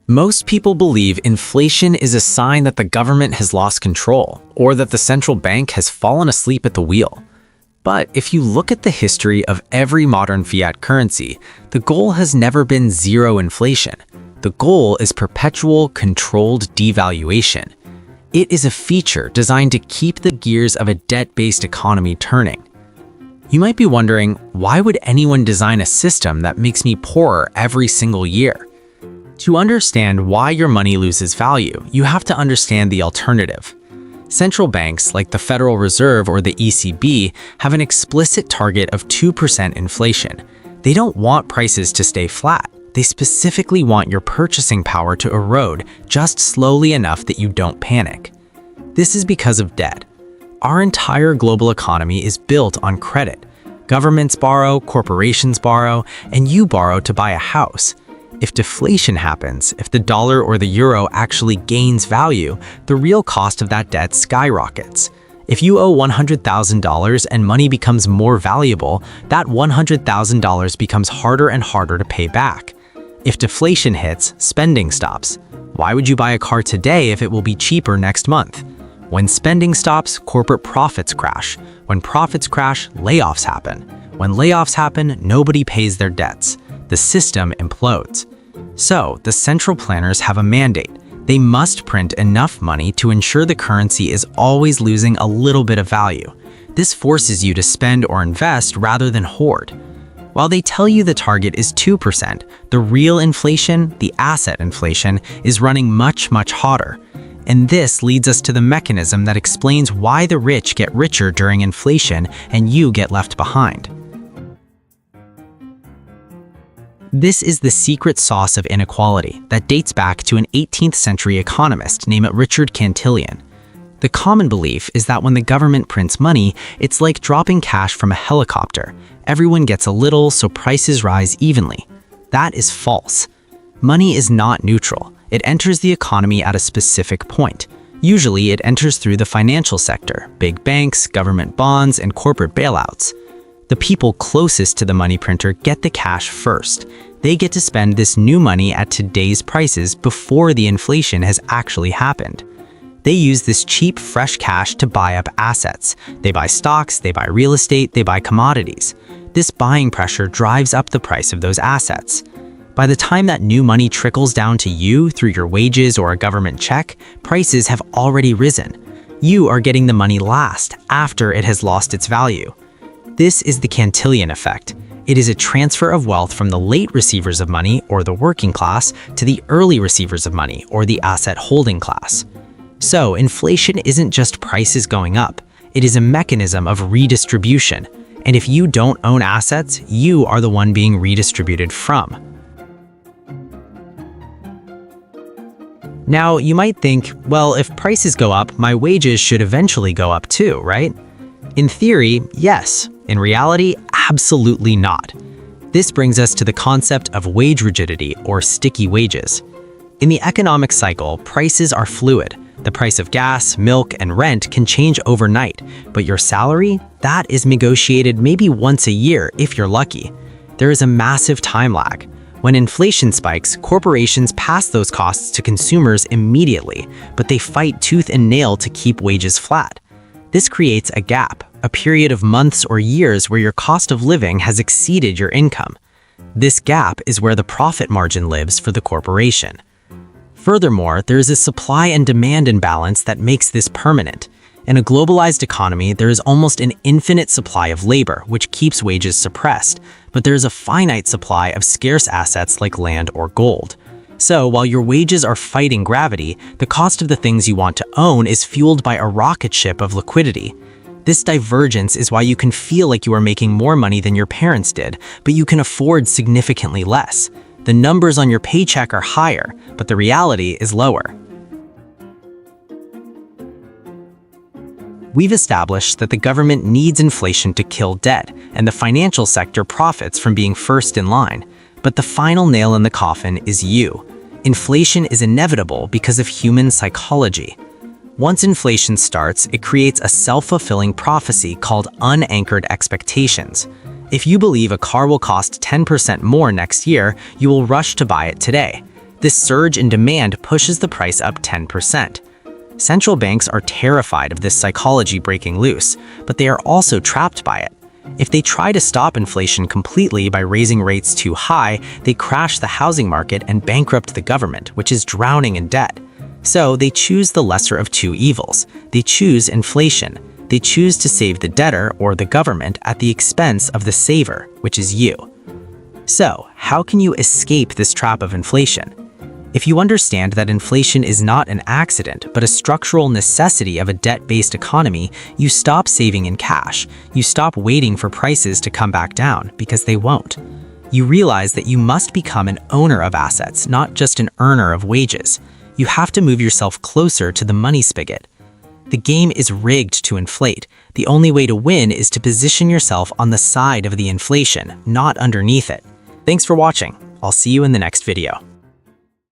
Most people believe inflation is a sign that the government has lost control or that the central bank has fallen asleep at the wheel. But if you look at the history of every modern fiat currency, the goal has never been zero inflation. The goal is perpetual, controlled devaluation. It is a feature designed to keep the gears of a debt-based economy turning. You might be wondering, why would anyone design a system that makes me poorer every single year? To understand why your money loses value, you have to understand the alternative. Central banks, like the Federal Reserve or the ECB, have an explicit target of 2% inflation. They don't want prices to stay flat. They specifically want your purchasing power to erode just slowly enough that you don't panic. This is because of debt. Our entire global economy is built on credit. Governments borrow, corporations borrow, and you borrow to buy a house. If deflation happens, if the dollar or the euro actually gains value, the real cost of that debt skyrockets. If you owe $100,000 and money becomes more valuable, that $100,000 becomes harder and harder to pay back. If deflation hits, spending stops. Why would you buy a car today if it will be cheaper next month? When spending stops, corporate profits crash. When profits crash, layoffs happen. When layoffs happen, nobody pays their debts. The system implodes. So, the central planners have a mandate. They must print enough money to ensure the currency is always losing a little bit of value. This forces you to spend or invest rather than hoard. While they tell you the target is 2%, the real inflation, the asset inflation, is running much, much hotter. And this leads us to the mechanism that explains why the rich get richer during inflation and you get left behind. This is the secret sauce of inequality that dates back to an 18th century economist named Richard Cantillon. The common belief is that when the government prints money, it's like dropping cash from a helicopter. Everyone gets a little, so prices rise evenly. That is false. Money is not neutral. It enters the economy at a specific point. Usually, it enters through the financial sector, big banks, government bonds, and corporate bailouts. The people closest to the money printer get the cash first. They get to spend this new money at today's prices before the inflation has actually happened. They use this cheap, fresh cash to buy up assets. They buy stocks, they buy real estate, they buy commodities. This buying pressure drives up the price of those assets. By the time that new money trickles down to you through your wages or a government check, prices have already risen. You are getting the money last, after it has lost its value. This is the Cantillon effect. It is a transfer of wealth from the late receivers of money, or the working class, to the early receivers of money, or the asset holding class. So, inflation isn't just prices going up. It is a mechanism of redistribution. And if you don't own assets, you are the one being redistributed from. Now, you might think, well, if prices go up, my wages should eventually go up too, right? In theory, yes. In reality, absolutely not. This brings us to the concept of wage rigidity, or sticky wages. In the economic cycle, prices are fluid. The price of gas, milk, and rent can change overnight, but your salary, that is negotiated maybe once a year if you're lucky. There is a massive time lag. When inflation spikes, corporations pass those costs to consumers immediately, but they fight tooth and nail to keep wages flat. This creates a gap, a period of months or years where your cost of living has exceeded your income. This gap is where the profit margin lives for the corporation. Furthermore, there is a supply and demand imbalance that makes this permanent. In a globalized economy, there is almost an infinite supply of labor, which keeps wages suppressed, but there is a finite supply of scarce assets like land or gold. So, while your wages are fighting gravity, the cost of the things you want to own is fueled by a rocket ship of liquidity. This divergence is why you can feel like you are making more money than your parents did, but you can afford significantly less. The numbers on your paycheck are higher, but the reality is lower. We've established that the government needs inflation to kill debt, and the financial sector profits from being first in line. But the final nail in the coffin is you. Inflation is inevitable because of human psychology. Once inflation starts, it creates a self-fulfilling prophecy called unanchored expectations. If you believe a car will cost 10% more next year, you will rush to buy it today. This surge in demand pushes the price up 10%. Central banks are terrified of this psychology breaking loose, but they are also trapped by it. If they try to stop inflation completely by raising rates too high, they crash the housing market and bankrupt the government, which is drowning in debt. So they choose the lesser of two evils. They choose inflation. They choose to save the debtor or the government at the expense of the saver, which is you. So, how can you escape this trap of inflation? If you understand that inflation is not an accident, but a structural necessity of a debt-based economy, you stop saving in cash. You stop waiting for prices to come back down, because they won't. You realize that you must become an owner of assets, not just an earner of wages. You have to move yourself closer to the money spigot. The game is rigged to inflate. The only way to win is to position yourself on the side of the inflation, not underneath it. Thanks for watching. I'll see you in the next video.